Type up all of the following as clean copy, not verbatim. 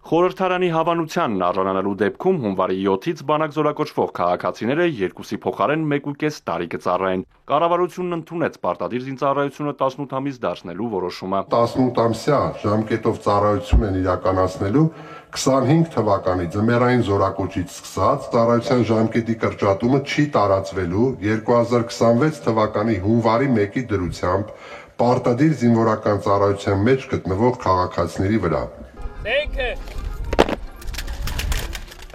Խորհրդարանի հավանությանն արժանանալու դեպքում հունվարի 7-ից բանակ զորակոչվող քաղաքացիները 2-ի փոխարեն 1.5 տարի կծառայեն։ Կառավարությունն ընդունեց պարտադիր զինծառայությունը 18 ամիս դարձնելու որոշումը։ 18 ամսյա ժամկետով ծառայություն են իրականացնելու 25 թվականի ձմեռային զորակոչից սկսած ծառայության ժամկետի կրճատումը չի տարածվելու 2026 թվականի հունվարի 1-ի դրությամբ պարտադիր զինվորական ծառայության մեջ գտնվող քաղաքացիների վրա։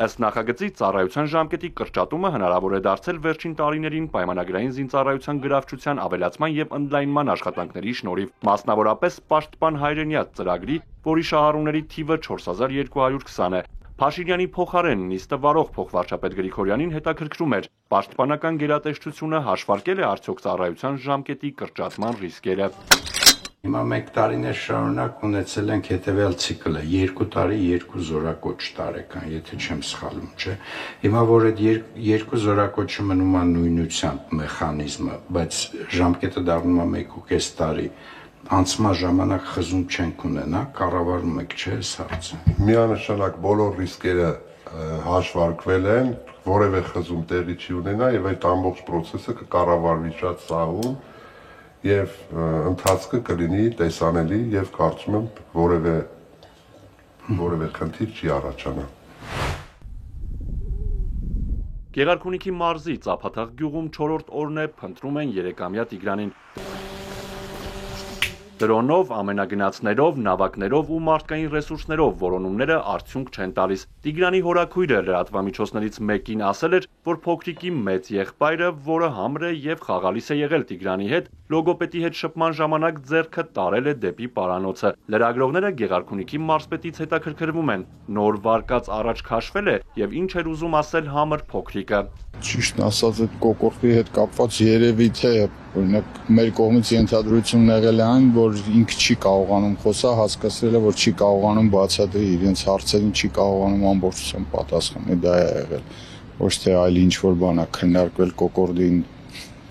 Ըստ նախագծի ծառայության ժամկետի կրճատումը հնարավոր է դարձել վերջին տարիներին պայմանագրային զինծառայության գրավչության ավելացման եւ ընդլայնման աշխատանքների շնորհիվ, մասնավորապես Պաշտպան հայրենիաց ծրագրի, որի շահառուների թիվը 4220 է։ Փաշինյանի փոխարեն նիստը վարող փոխվարչապետ Գրիգորյանին հետաքրքրում էր պաշտպանական գերատեսչությունը հաշվարկել է արդյոք ծառայության ժամկետի կրճատման ռիսկերը։ Հիմա 1 տարիներ շարունակ ունեցել ենք հետևյալ ցիկլը 2 տարի 2 զորակոչ տարեկան, եթե չեմ սխալվում, չէ։ Հիմա որ այդ 2 զորակոչը մնում է նույնությամբ մեխանիզմը, բայց ժամկետը դառնում է 1.5 տարի, անցման ժամանակ խզում չենք ունենա, կառավարում եք, չէ, այս հարցը։ Միանշանակ բոլոր ռիսկերը հաշվարկվել են, որևէ խզում տեղի չի ունենա եւ այդ ամբողջ process-ը կկառավարվի շատ սահուն եւ ընթացքը կլինի տեսանելի եւ կարծում եմ որևէ խնդիր չի առաջանա։ Գեղարքունիքի մարզի Ծափաթաղ գյուղում 4-րդ օրն է փնտրում են 3-ամյա Տիգրանին։ Դրոնով, ամենագնացներով, նավակներով ու մարդկային ռեսուրսներով որոնումները արդյունք չեն տալիս։ Տիգրանի հորաքույրը լրատվամիջոցներից մեկին ասել էր, որ փոքրիկի մեծ եղբայրը, որը համր է եւ խաղալիս է եղել Տիգրանի հետ, լոգոպեդի հետ շփման ժամանակ ձեռքը տարել է դեպի պարանոցը։ Լրագրողները Գեղարքունիքի մարզպետից հետաքրքրվում են, նոր վարկած առաջ քաշվել է եւ ինչ էր ուզում ասել համր փոքրիկը։ Ճիշտն ասած, այդ կոկորդի հետ կապված երևի թե օրինակ մեր կողմից ենթադրությունն եղել է այն, որ ինքը չի կարողանում խոսալ, հասկացել է, որ չի կարողանում բացատրի իրենց հարցերին, չի կարողանում ամբողջությամբ պատասխանել, դա է եղել։ Ոչ թե այլ ինչ-որ բան է քննարկվել կոկորդին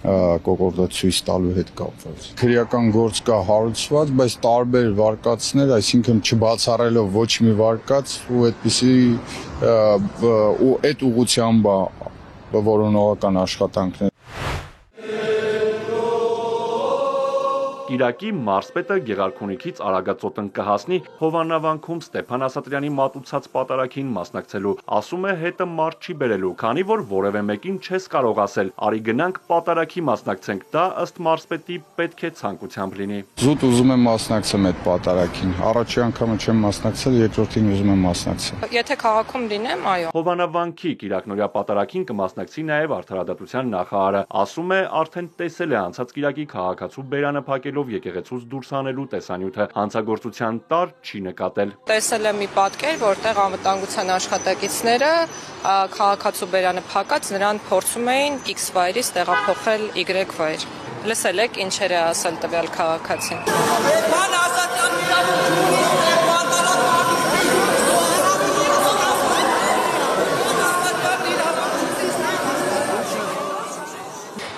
կոկորդը ցույց տալու հետ կապված։ Քրեական գործ կա հարուցված, բայց տարբեր վարկածներ, այսինքն չբացառելով ոչ մի վարկած ու այդպիսի ու այդ ուղղությամբ որոնողական աշխատանքներ։ Կիրակի մարզպետը Գեղարքունիքից Արագածոտն կհասնի Հովաննավանքում Ստեփան Ասատրյանի մատուցած պատարագին մասնակցելու։ Ասում է հետը մարդ չի բերելու, քանի որ որևէ մեկին չես կարող ասել, արի գնանք պատարագի մասնակցենք, դա ըստ մարզպետի պետք է ցանկությամբ լինի։ Զուտ ուզում եմ մասնակցեմ այդ պատարագին։ Առաջի անգամը չեմ մասնակցել, երկրորդին ուզում եմ մասնակցել։ Եթե քաղաքում լինեմ, այո։ Հովաննավանքի Կիրակնորյա պատարագին կմասնակցի նաև Արդարադատության նախարարը։ Ասում է, արդեն տեսել է անցած Կիրակի քաղաքացու բերանը փակելով եկեղեցուց դուրս հանելու տեսանյութը, հանցագործության տար չի նկատել։ Տեսել եմ մի պատկեր, որտեղ անվտանգության աշխատակիցները քաղաքացու բերանը փակած նրան փորձում էին X վայրից տեղափոխել Y վայր։ Լսել եք ինչեր է ասել տվյալ քաղաքացին։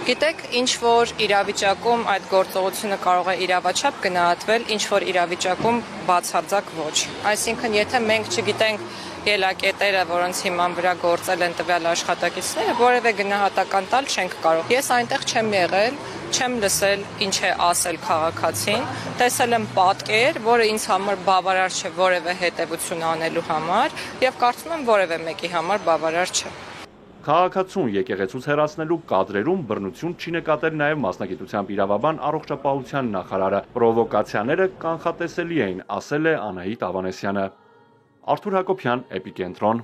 Գիտեք, ինչ որ իրավիճակում այդ գործողությունը կարող է իրավաչափ գնահատվել, ինչ որ իրավիճակում բացարձակ ոչ։ Այսինքն, եթե մենք չգիտենք ելակետերը, որոնց հիման վրա գործել են տվյալ աշխատակիցները, որևէ գնահատական տալ չենք կարող։ Ես այնտեղ չեմ եղել, չեմ լսել ինչ է ասել քաղաքացին, տեսել եմ պատկեր, որը ինձ համար բավարար չէ որևէ հետևություն անելու համար, եւ կարծում եմ որևէ մեկի համար բավարար չէ։ Քաղաքացուն եկեղեցուց հեռացնելու կադրերում բռնություն չի նկատել նաև մասնագիտությամբ իրավաբան առողջապահության նախարարը։ Պրովոկացիաները կանխատեսելի էին, ասել է Անահիտ Ավանեսյանը։ Արթուր Հակոբյան, Էպիկենտրոն։